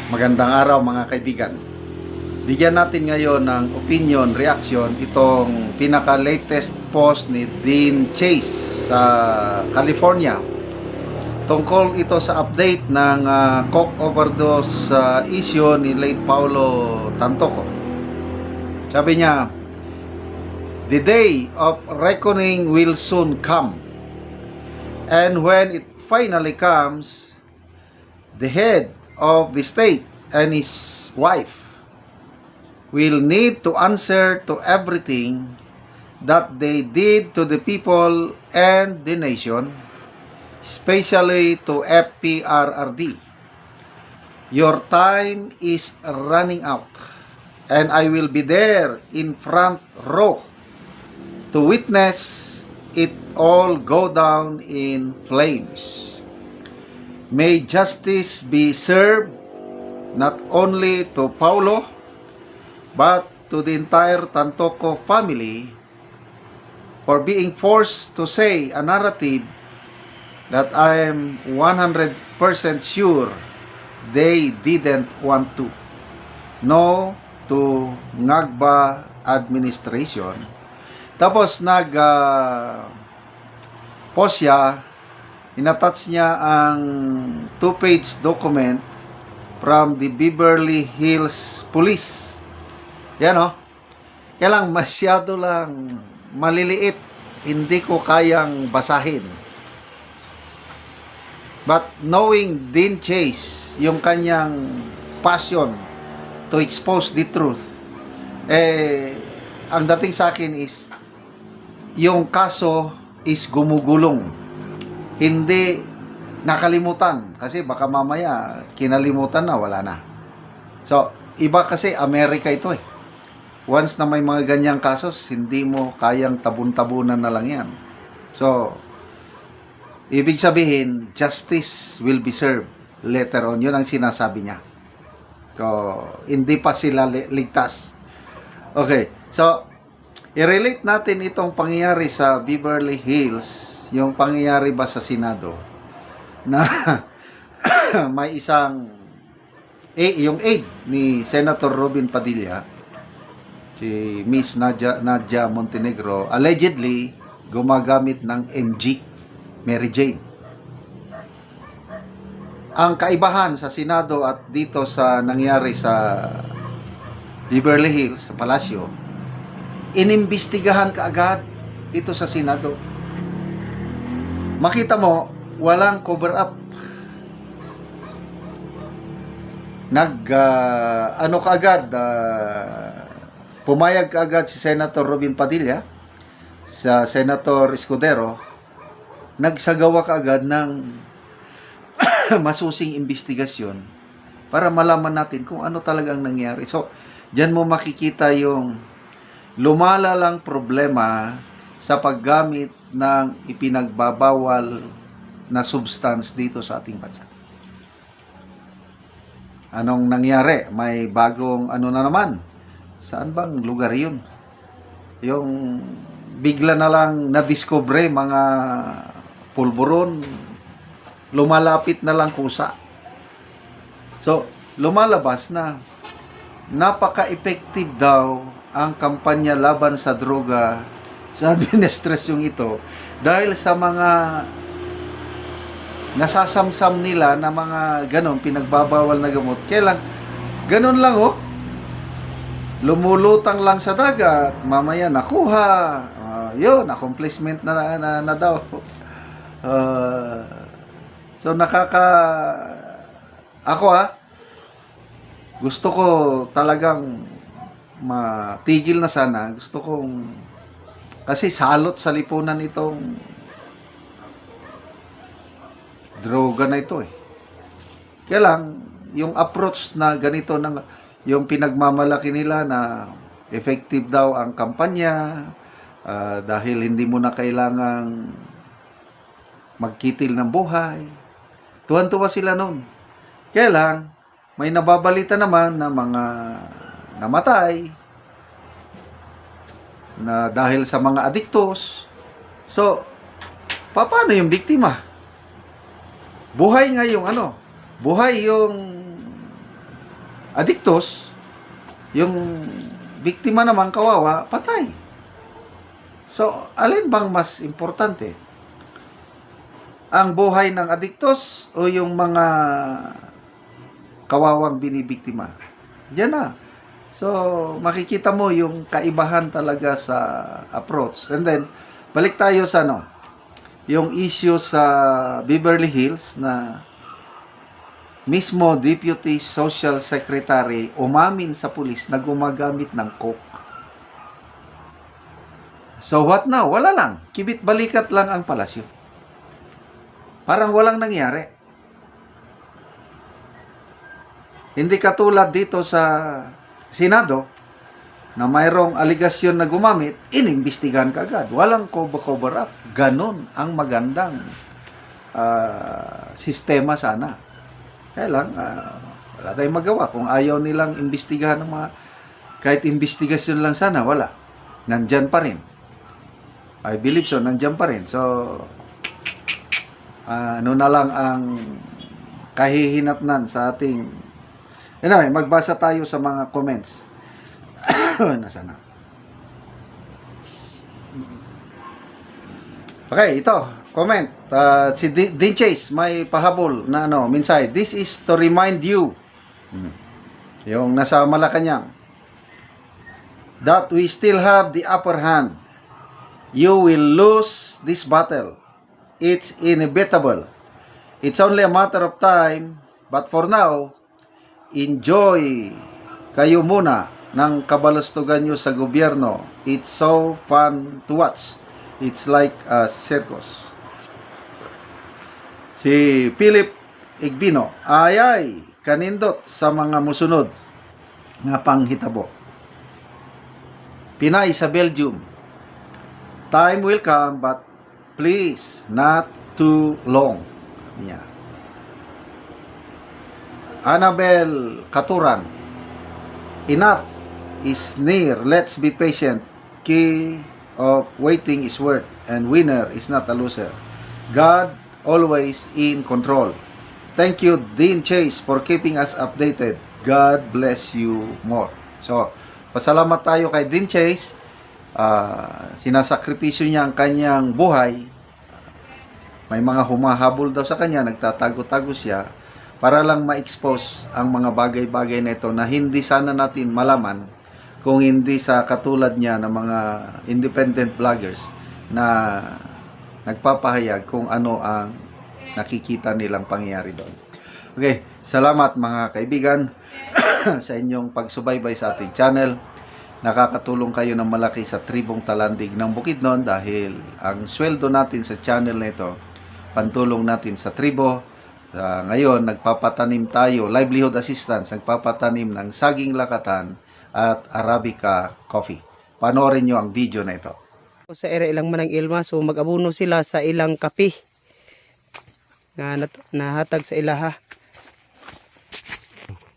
Magandang araw mga kaibigan. Bigyan natin ngayon ng opinion, reaction itong pinaka-latest post ni Dean Chase sa California. Tungkol ito sa update ng coke overdose issue ni late Paulo Tantoco. Sabi niya, "The day of reckoning will soon come. And when it finally comes, the head of the state and his wife will need to answer to everything that they did to the people and the nation, especially to FPRRD. Your time is running out, and I will be there in front row to witness it all go down in flames. May justice be served not only to Paulo, but to the entire Tantoco family for being forced to say a narrative that I am 100% sure they didn't want to. No to Ngagba administration." Tapos post siya, inattach niya ang 2-page document from the Beverly Hills Police. Yan o. Kaya lang masyado lang maliliit. Hindi ko kayang basahin. But knowing Dean Chase, yung kanyang passion to expose the truth, ang dating sa akin is, yung kaso is gumugulong. Hindi nakalimutan. Kasi baka mamaya kinalimutan na, wala na. So, iba kasi Amerika ito eh. Once na may mga ganyang kasos, hindi mo kayang tabun-tabunan na lang yan. So, ibig sabihin, justice will be served later on. Yun ang sinasabi niya. So, hindi pa sila ligtas. Okay. So, i-relate natin itong pangyayari sa Beverly Hills, yung pangyayari ba sa Senado, na may isang, yung aide ni Senator Robin Padilla, si Miss Nadia Montenegro, allegedly gumagamit ng MG, Mary Jane. Ang kaibahan sa Senado at dito sa nangyari sa Beverly Hills, sa Palasyo, inimbestigahan kaagad dito sa Senado. Makita mo, walang cover up. Pumayag kaagad si Senator Robin Padilla sa Senator Escudero, nagsagawa kaagad ng masusing investigasyon para malaman natin kung ano talagang nangyari. So, diyan mo makikita yung lumalalang problema sa paggamit ng ipinagbabawal na substance dito sa ating bansa. Anong nangyari? May bagong ano na naman. Saan bang lugar yun? Yung bigla na lang na-discover mga pulburon, lumalapit na lang kusa. So, lumalabas na napaka-effective daw ang kampanya laban sa droga sa administrasyong ito dahil sa mga nasasamsam nila na mga ganon, pinagbabawal na gamot. Kaya lang, ganon lang oh. Lumulutang lang sa dagat, mamaya nakuha. Yun, accomplishment na daw. So, ako gusto ko talagang matigil na sana. Gusto kong, kasi salot sa lipunan itong droga na ito eh. Kaya lang, yung approach na ganito, yung pinagmamalaki nila na effective daw ang kampanya, dahil hindi mo na kailangang magkitil ng buhay. Tuwan-tuwa sila noon. Kaya lang, may nababalita naman na mga namatay na dahil sa mga adiktos. So, paano yung biktima? Buhay nga yung buhay yung adiktos, yung biktima naman kawawa, patay. So, alin bang mas importante? Ang buhay ng adiktos o yung mga kawawang binibiktima? Yan na. So, makikita mo yung kaibahan talaga sa approach. And then, balik tayo sa yung issue sa Beverly Hills na mismo Deputy Social Secretary umamin sa pulis na gumagamit ng coke. So what now? Wala lang. Kibit balikat lang ang palasyo. Parang walang nangyari. Hindi katulad dito sa Senado na mayroong aligasyon na gumamit, inimbestigahan ka agad. Walang cover up. Ganon ang magandang sistema sana. Kaya lang, wala tayong magawa. Kung ayaw nilang imbestigahan ng mga, kahit investigasyon lang sana, wala. Nandyan pa rin. I believe so, nandyan pa rin. So, ano na lang ang kahihinatnan sa ating... Anyway, magbasa tayo sa mga comments. Nasa na? Okay, ito. Comment. Si Dean Chase may pahabol na minsay. This is to remind you, yung nasa Malacanang, that we still have the upper hand. You will lose this battle. It's inevitable. It's only a matter of time. But for now, enjoy kayo muna ng kabalustugan nyo sa gobyerno. It's so fun to watch. It's like a circus. Si Philip Igbino, ayay, kanindot sa mga musunod nga panghitabo. Pinay sa Belgium, time will come but please not too long. Yeah. Annabel Katuran, enough is near, let's be patient. Key of waiting is worth and winner is not a loser. God always in control. Thank you, Dean Chase, for keeping us updated. God bless you more. So, pasalamat tayo kay Dean Chase. Sinasakripisyo niya ang kanyang buhay. May mga humahabol daw sa kanya, nagtatago-tago siya para lang ma-expose ang mga bagay-bagay na ito na hindi sana natin malaman kung hindi sa katulad niya ng mga independent vloggers na nagpapahayag kung ano ang nakikita nilang pangyayari doon. Okay, salamat mga kaibigan sa inyong pagsubaybay sa ating channel. Nakakatulong kayo ng malaki sa Tribong Talandig ng Bukidnon dahil ang sweldo natin sa channel na ito, pantulong natin sa tribo. Ngayon, nagpapatanim tayo, livelihood assistance, nagpapatanim ng saging lakatan at Arabica coffee. Panoorin nyo ang video na ito. Sa ere ilang manang ilma, so mag-abuno sila sa ilang kape nga nahatag sa ilaha.